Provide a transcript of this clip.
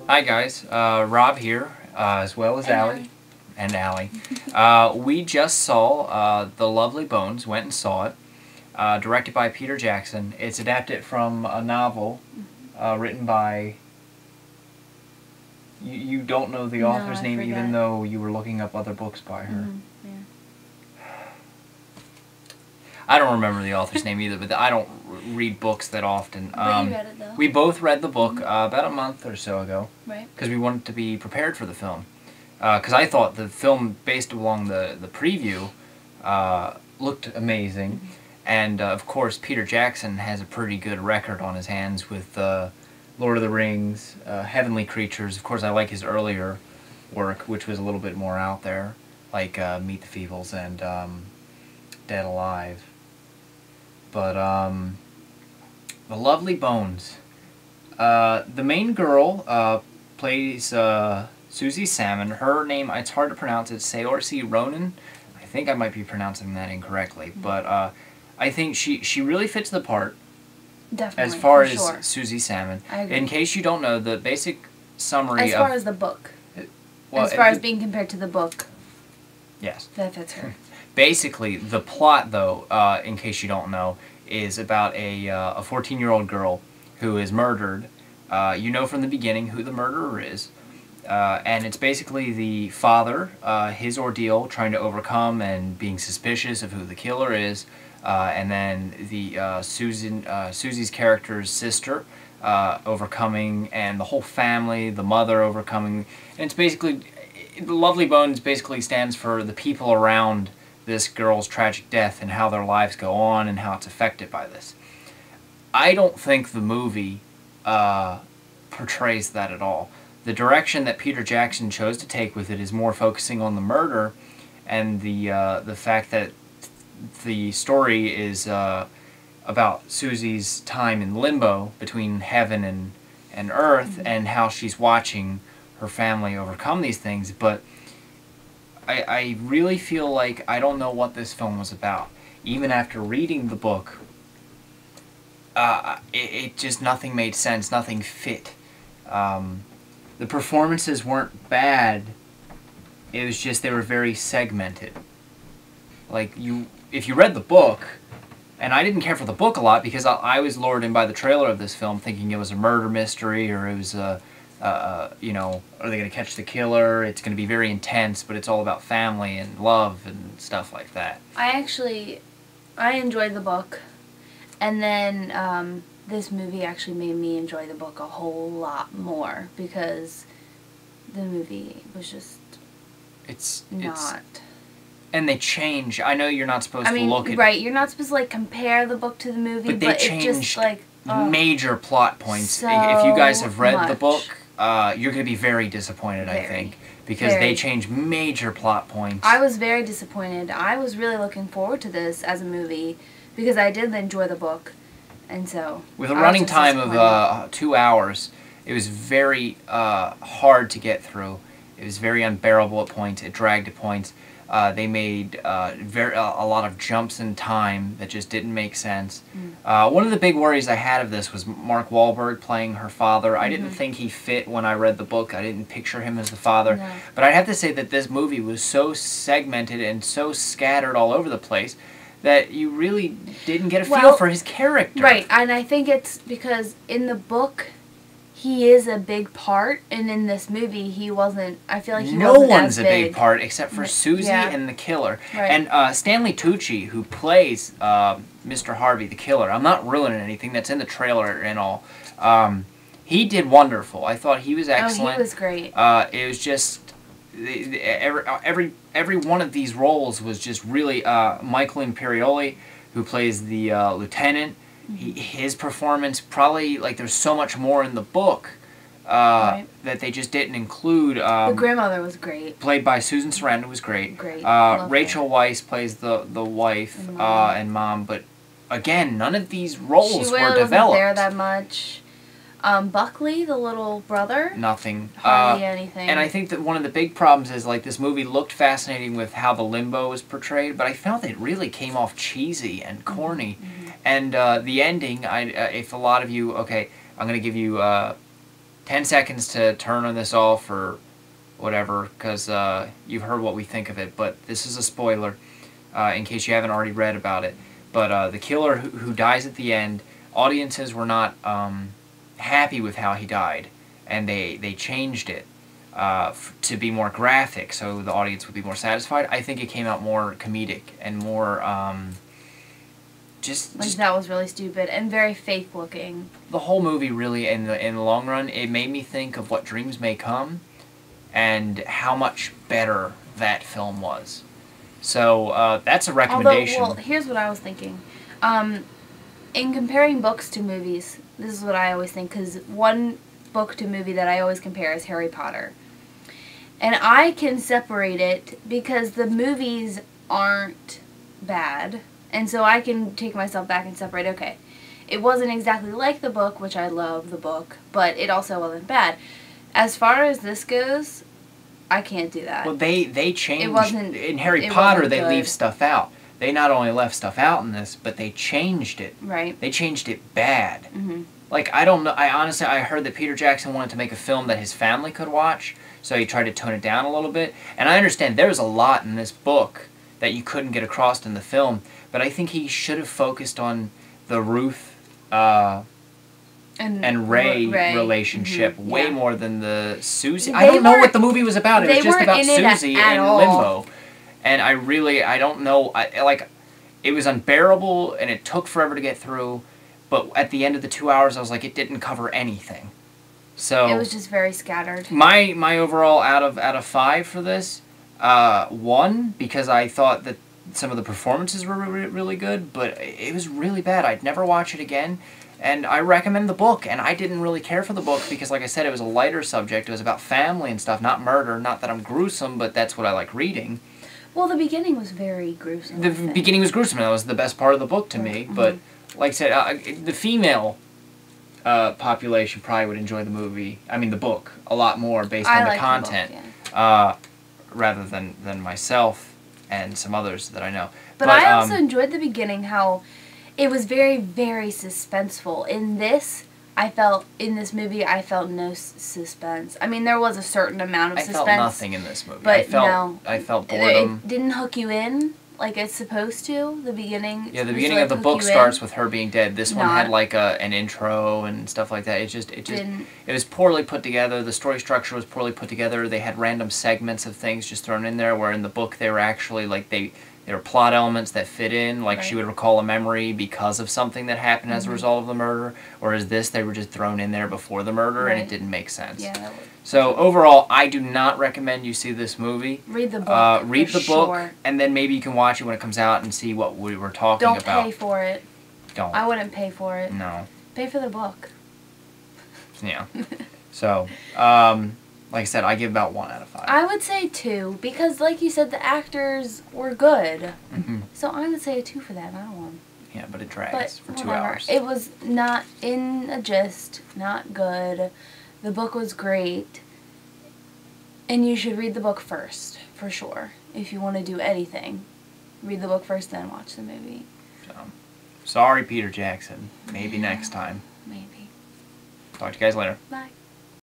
Hi guys, Rob here, as well as Allie. And Allie. We just saw The Lovely Bones, went and saw it, directed by Peter Jackson. It's adapted from a novel written by... You don't know the author's name even though you were looking up other books by her. Yeah. I don't remember the author's name either, but I don't read books that often. But you read it though. We both read the book about a month or so ago. Right. Because we wanted to be prepared for the film. Because I thought the film, based along the preview, looked amazing. And, of course, Peter Jackson has a pretty good record on his hands with Lord of the Rings, Heavenly Creatures. Of course, I like his earlier work, which was a little bit more out there, like Meet the Feebles and Dead Alive. But, The Lovely Bones. The main girl plays Susie Salmon. Her name, it's hard to pronounce, it's Saoirse Ronan. I think I might be pronouncing that incorrectly, but I think she really fits the part. Definitely, as far as sure. Susie Salmon. I agree. In case you don't know, the basic summary as far as the book. Well, as far as being compared to the book. Yes. That fits her. Basically, the plot, though, in case you don't know, is about a 14-year-old girl who is murdered. You know from the beginning who the murderer is. And it's basically the father, his ordeal, trying to overcome and being suspicious of who the killer is. And then the Susie's character's sister overcoming, and the whole family, the mother overcoming. And it's basically, The Lovely Bones basically stands for the people around this girl's tragic death and how their lives go on and how it's affected by this. I don't think the movie portrays that at all. The direction that Peter Jackson chose to take with it is more focusing on the murder and the fact that the story is about Susie's time in limbo between heaven and earth, and how she's watching her family overcome these things. But I really feel like I don't know what this film was about. Even after reading the book, it just, nothing made sense, nothing fit. The performances weren't bad, it was just they were very segmented. Like, if you read the book, and I didn't care for the book a lot because I was lured in by the trailer of this film thinking it was a murder mystery, or it was you know, are they going to catch the killer? It's going to be very intense, but it's all about family and love and stuff like that. I enjoyed the book, and then this movie actually made me enjoy the book a whole lot more, because the movie was just not... And they change. I know you're not supposed to look at... Right, you're not supposed to, like, compare the book to the movie, but they it just, like... major plot points. So if you guys have read much. the book, you're going to be very disappointed, I think. Because they change major plot points. I was very disappointed. I was really looking forward to this as a movie, because I did enjoy the book. And so... With a running time of 2 hours, it was very hard to get through. It was very unbearable at points. It dragged at points. They made a lot of jumps in time that just didn't make sense. One of the big worries I had of this was Mark Wahlberg playing her father. I didn't think he fit when I read the book. I didn't picture him as the father. No. But I'd have to say that this movie was so segmented and so scattered all over the place that you really didn't get a feel for his character. Right, and I think it's because in the book... he is a big part, and in this movie, he wasn't... I feel like he wasn't as big. No one's a big part except for Susie and the killer. Right. And Stanley Tucci, who plays Mr. Harvey, the killer, I'm not ruining anything, that's in the trailer and all. He did wonderful. I thought he was excellent. Oh, he was great. It was just... Every one of these roles was just really... Michael Imperioli, who plays the lieutenant... his performance, probably, like, there's so much more in the book that they just didn't include. The grandmother was great. Played by Susan Sarandon, was great. Great. Rachel Weisz plays the wife and mom, but again, none of these roles were developed. She wasn't there that much. Buckley, the little brother. Nothing. Hardly anything. And I think that one of the big problems is, like, this movie looked fascinating with how the limbo was portrayed, but I felt it really came off cheesy and corny. Mm-hmm. And the ending, if a lot of you, okay, I'm going to give you 10 seconds to turn on this off or whatever, because you've heard what we think of it, but this is a spoiler in case you haven't already read about it. But the killer who dies at the end, audiences were not happy with how he died, and they changed it to be more graphic so the audience would be more satisfied. I think it came out more comedic and more just that was really stupid and very fake looking. The whole movie really, in the long run, it made me think of What Dreams May Come and how much better that film was. So that's a recommendation. Although, well, here's what I was thinking. In comparing books to movies, this is what I always think, because one book to movie that I always compare is Harry Potter. And I can separate it because the movies aren't bad. And so I can take myself back and separate, okay, it wasn't exactly like the book, which I love the book, but it also wasn't bad. As far as this goes, I can't do that. Well, they changed. It wasn't, in Harry Potter, they good. leave stuff out. They not only left stuff out in this, but they changed it. Right. They changed it bad. Mm-hmm. Like, I don't know. I honestly heard that Peter Jackson wanted to make a film that his family could watch, so he tried to tone it down a little bit. And I understand there's a lot in this book that you couldn't get across in the film, but I think he should have focused on the Ruth and Ray relationship way more than the Susie. I don't know what the movie was about. It was just about Susie and Limbo. And I don't know. It was unbearable, and it took forever to get through. But at the end of the 2 hours, I was like, it didn't cover anything. So it was just very scattered. My overall out of 5 for this, 1, because I thought that some of the performances were really good, but it was really bad. I'd never watch it again. And I recommend the book, and I didn't really care for the book because, like I said, it was a lighter subject. It was about family and stuff, not murder. Not that I'm gruesome, but that's what I like reading. Well, the beginning was very gruesome. The beginning was gruesome. That was the best part of the book to me. Mm-hmm. But, like I said, the female population probably would enjoy the movie, the book, a lot more based on the content, the book, rather than myself and some others that I know. But I also enjoyed the beginning, how it was very, very suspenseful. In this movie, I felt no suspense. There was a certain amount of suspense. I felt nothing in this movie. But I felt boredom. It didn't hook you in like it's supposed to. The beginning. Yeah, the beginning of the book starts with her being dead. This one had like an intro and stuff like that. It was poorly put together. The story structure was poorly put together. They had random segments of things just thrown in there, where in the book they were actually like there were plot elements that fit in, like she would recall a memory because of something that happened as a result of the murder, whereas this, they were just thrown in there before the murder, and it didn't make sense. Yeah, that would. So overall, I do not recommend you see this movie. Read the book. Read the book, and then maybe you can watch it when it comes out and see what we were talking about. Don't pay for it. Don't. I wouldn't pay for it. No. Pay for the book. Yeah. So, like I said, I give about 1 out of 5. I would say 2, because like you said, the actors were good. Mm-hmm. So I would say a 2 for that, not a 1. Yeah, but it drags for 2 hours. It was not in a gist, not good. The book was great. And you should read the book first, for sure. If you want to do anything, read the book first, then watch the movie. So, sorry, Peter Jackson. Maybe next time. Maybe. Talk to you guys later. Bye.